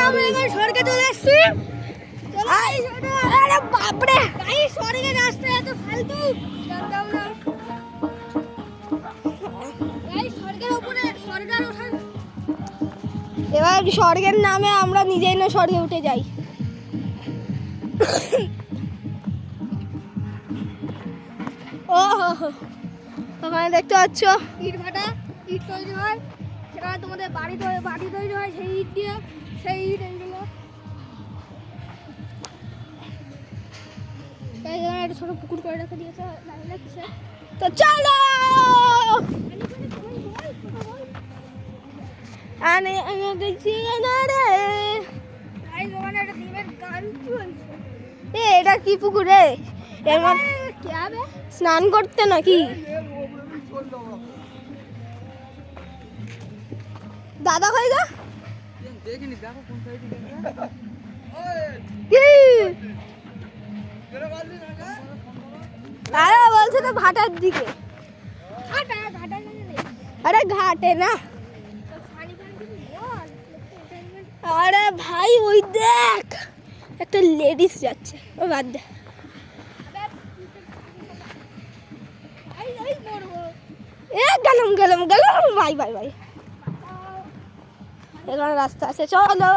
আমরা এখন স্বর্গে চলে এসেছি। আরে বাপরে গাইস, স্বর্গের রাস্তা এত ফালতু, জানতাম না। গাইস, স্বর্গের উপরে স্বর্গের ওঠার, এবার স্বর্গের নামে আমরা নিজেই না স্বর্গে উঠে যাই। ও ওখানে দেখতে পাচ্ছ ইট ভাটা, ইট তৈরি হয়, সেখানে তোমাদের বাড়ি তৈরি হয় সেই ইট দিয়ে, সেই ইট এগুলো। একটা ছোট পুকুর করে রেখে দিয়েছে, জানি না কিসে। তো চলো দেখছি এটা কি পুকুর রে? এর মধ্যে স্নান করতে নাকি? দাদা ভাই গা দেখিনি, দেখো কোন সাইডে আরে বলছে তো ঘাটার দিকে। আরে ঘাটে না। আরে ভাই ওই দেখ একটা লেডিস যাচ্ছে, ও বাদ দে। গেলাম ভাই এখানে রাস্তা আছে, চলো।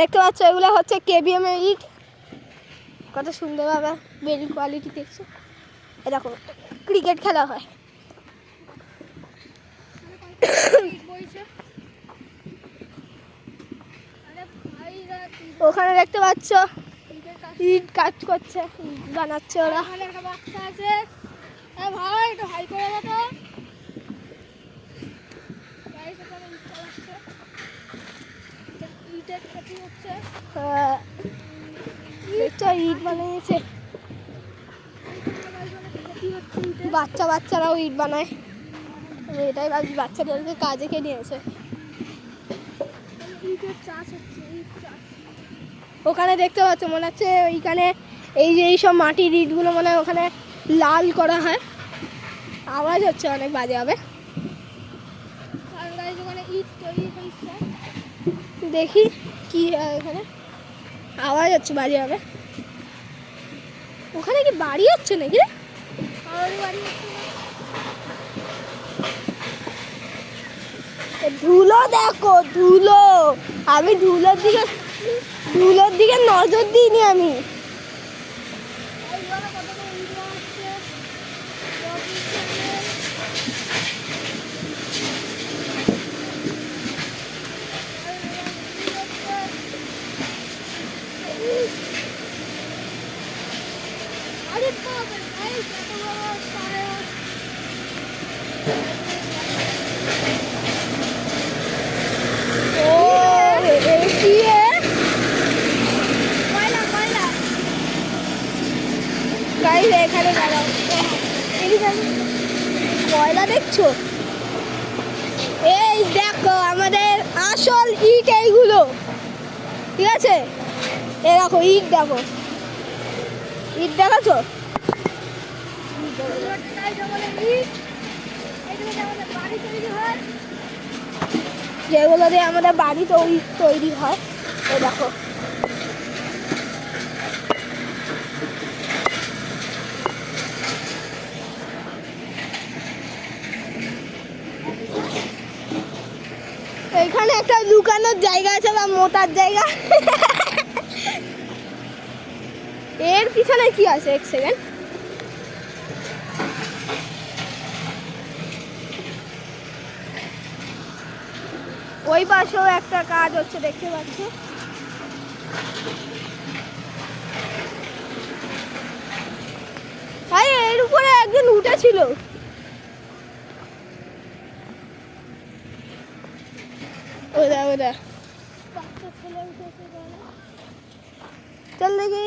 দেখতে পাচ্ছ এগুলো হচ্ছে কেবিএম এর ইট, কত সুন্দরভাবে বেরির কোয়ালিটি দেখছো। এরকম ক্রিকেট খেলা হয়। ওখানে দেখতে পাচ্ছ ইট কাজ করছে, বানাচ্ছে ওরা। একটা বাচ্চা আছে, ভাই একটু হাই করে দাও তো। ইট বানিয়েছে বাচ্চারাও ইট বানায়। এটাই ভাবছি বাচ্চাদেরকে কাজে কে নিয়েছে। ওখানে দেখতে পাচ্ছ মনে হচ্ছে ওইখানে এই যে এইসব মাটির ইটগুলো মনে হয় ওখানে লাল করা হয়। আওয়াজ হচ্ছে অনেক বাজে হবে। দেখি কি এখানে আওয়াজ হচ্ছে বাজে হবে। ওখানে কি বাড়ি হচ্ছে নাকি? ধুলো দেখো, ধুলো। আমি ধুলোর দিকে নজর দিইনি আমি। এখানে কয়লা দেখছো? এই দেখো আমাদের আসল ইট এইগুলো, ঠিক আছে? এ দেখো ইট, দেখো ইট দেখাছো? যেগুলো দিয়ে আমাদের বাড়ি তৈরি হয়। এ দেখো এখানে একটা লুকানোর জায়গা আছে বা মোটার জায়গা। এর পিছনে কি আছে? এক সেকেন্ড। ওই পাশেও একটা কাজ হচ্ছে, দেখতে পাচ্ছ? ভাই এর উপরে একজন উঠেছিল। ওরা চল দেখি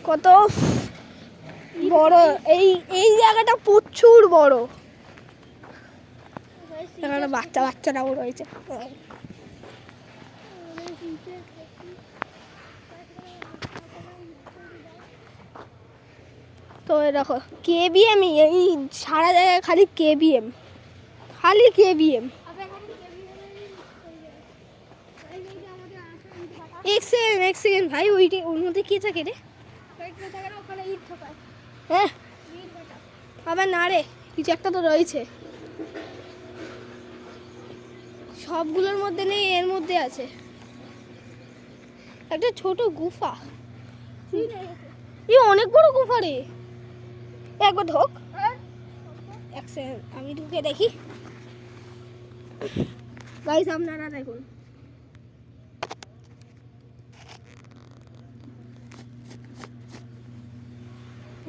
কত বড় এই জায়গাটা, প্রচুর বড়। এখানে বাচ্চারাও রয়েছে। তো তো এই দেখো কেবিএম, এই সারা জায়গায় খালি কেবিএম, খালি কেবিএম। এক সেকেন্ড ভাই, ওইটা ওর মধ্যে কে থাকে রে? হ্যাঁ আবার না রে, কিছু একটা তো রয়েছে, সবগুলোর মধ্যে নেই, এর মধ্যে আছে একটা ছোট গুফা। অনেক বড় গুফা রে, একবার ঢোক। এক সেকেন্ড আমি ঢুকে দেখি। গাইস আপনারা দেখুন,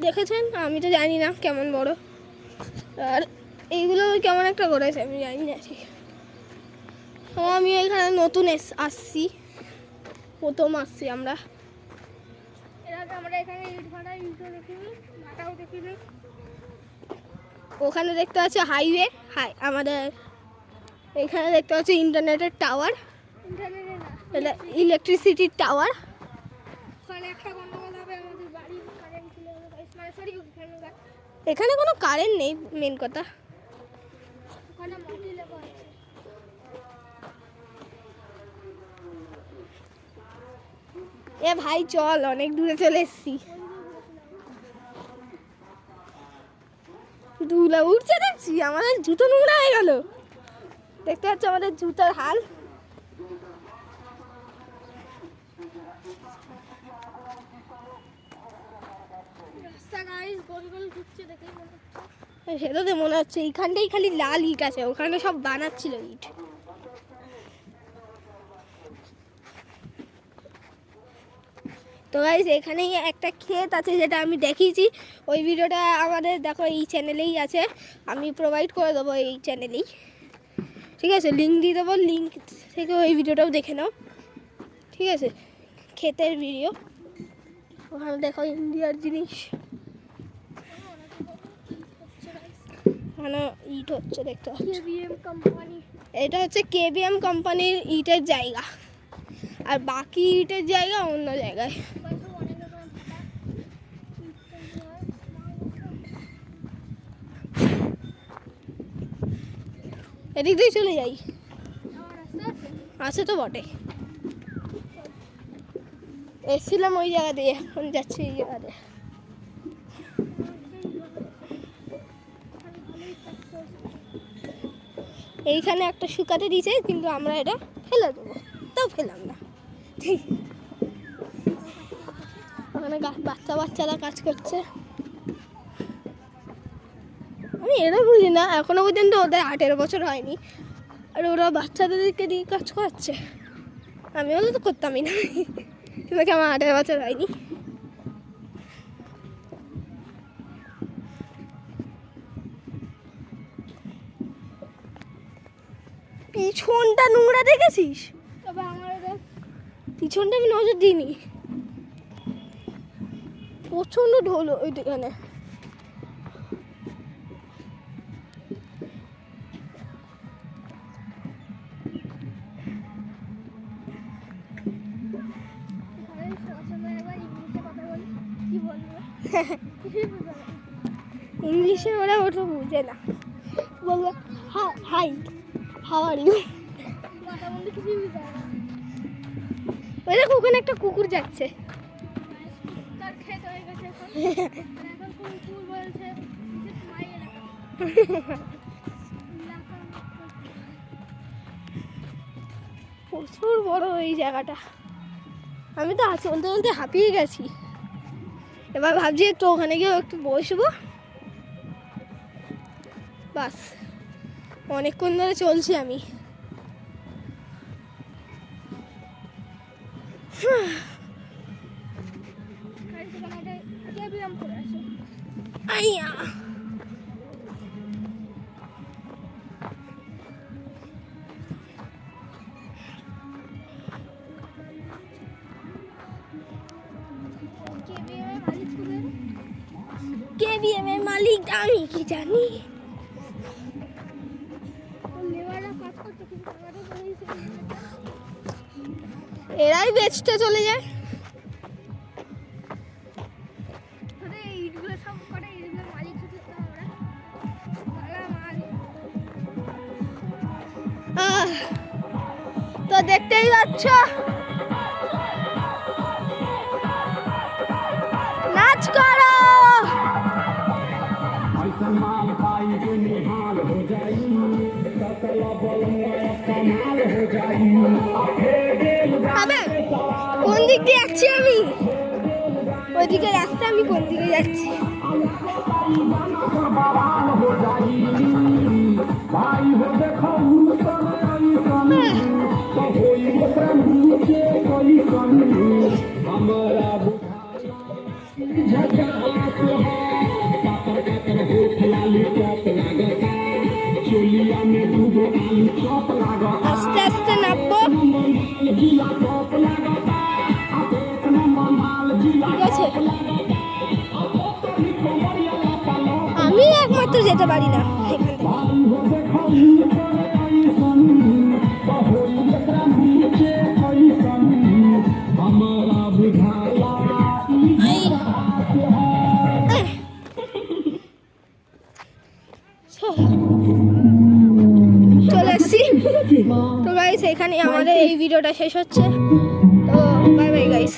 দেখেছেন? আমি তো জানি না কেমন বড়, আর এইগুলো কেমন একটা করেছে আমি জানি না ঠিক। আমি এখানে নতুন আসছি, প্রথম আসছি আমরা। ওখানে দেখতে পাচ্ছি হাইওয়ে, আমাদের এখানে দেখতে পাচ্ছি ইন্টারনেটের টাওয়ার, ইলেকট্রিসিটির টাওয়ার। এখানে কোনো কারেন্ট নেই, মেন কথা। এ ভাই চল, অনেক দূরে চলে এসছি। ধুলা উঠছে দেখছি, আমাদের জুতো নোংরা হয়ে গেল। দেখতে পাচ্ছ আমাদের জুতার হাল। সেটা তো মনে হচ্ছে এইখানটাই খালি লাল ইট আছে, ওখানে সব বানাচ্ছিল ইট। তো গাইস এখানেই একটা ক্ষেত আছে যেটা আমি দেখিয়েছি, ওই ভিডিওটা আমাদের দেখো এই চ্যানেলেই আছে, আমি প্রোভাইড করে দেবো এই চ্যানেলেই, ঠিক আছে? লিঙ্ক দিয়ে দেবো, লিঙ্ক থেকে ওই ভিডিওটাও দেখে নাও, ঠিক আছে? ক্ষেতের ভিডিও, ওখানে দেখো ইন্ডিয়ার জিনিস, ওখানে ইট হচ্ছে দেখতে পাচ্ছ। এটা হচ্ছে কেবিএম কোম্পানির ইটের জায়গা, আর বাকি ইটের জায়গা অন্য জায়গায়। এদিক দিয়ে চলে যাই, আছে তো বটে, এসছিলাম ওই জায়গা দিয়ে, এখন যাচ্ছি এই জায়গা দিয়ে। এইখানে একটা শুকাতে দিয়েছে, কিন্তু আমরা এটা ফেলে দেবো, তাও ফেলাম না। ঠিক, ওখানে বাচ্চারা কাজ করছে। আমি এটা বুঝি না, এখনো পর্যন্ত ওদের 18 বছর হয়নি, আর ওরা বাচ্চাদেরকে দিয়ে কাজ করছে। আমি হলে তো করতামই না, কিন্তু আমার 18 বছর হয়নি। পিছনটা নোংরা দেখেছিস? তবে আমার পিছনটা আমি নজর দিইনি, প্রচন্ড ঢোল ওইখানে। ইংলিশে ওরা ওটা বুঝে না, বলবো হাই হাউ আর ইউ। ওই দেখো ওখানে একটা কুকুর যাচ্ছে। প্রচুর বড় এই জায়গাটা, আমি তো চলতে চলতে হাঁপিয়ে গেছি। এবার ভাবছি একটু ওখানে গিয়ে একটু বসবো, বাস। অনেকক্ষণ ধরে চলছি আমি। আইয়া কেবিএম এর মালিক আমি কি জানি। এরাই বেচতে চলে যায়। তো দেখতেই পাচ্ছ নাচ করো। কোন দিক দিয়ে যাচ্ছি আমি? ওইদিকে রাস্তা, আমি কোন দিকে যাচ্ছি? আস্তে আস্তে নামবো, ঠিক আছে? আমি একমাত্র যেতে পারি না এখান থেকে। চলে এসছি। তো গাইস এখানে আমাদের এই ভিডিওটা শেষ হচ্ছে। তো বাই বাই গাইস।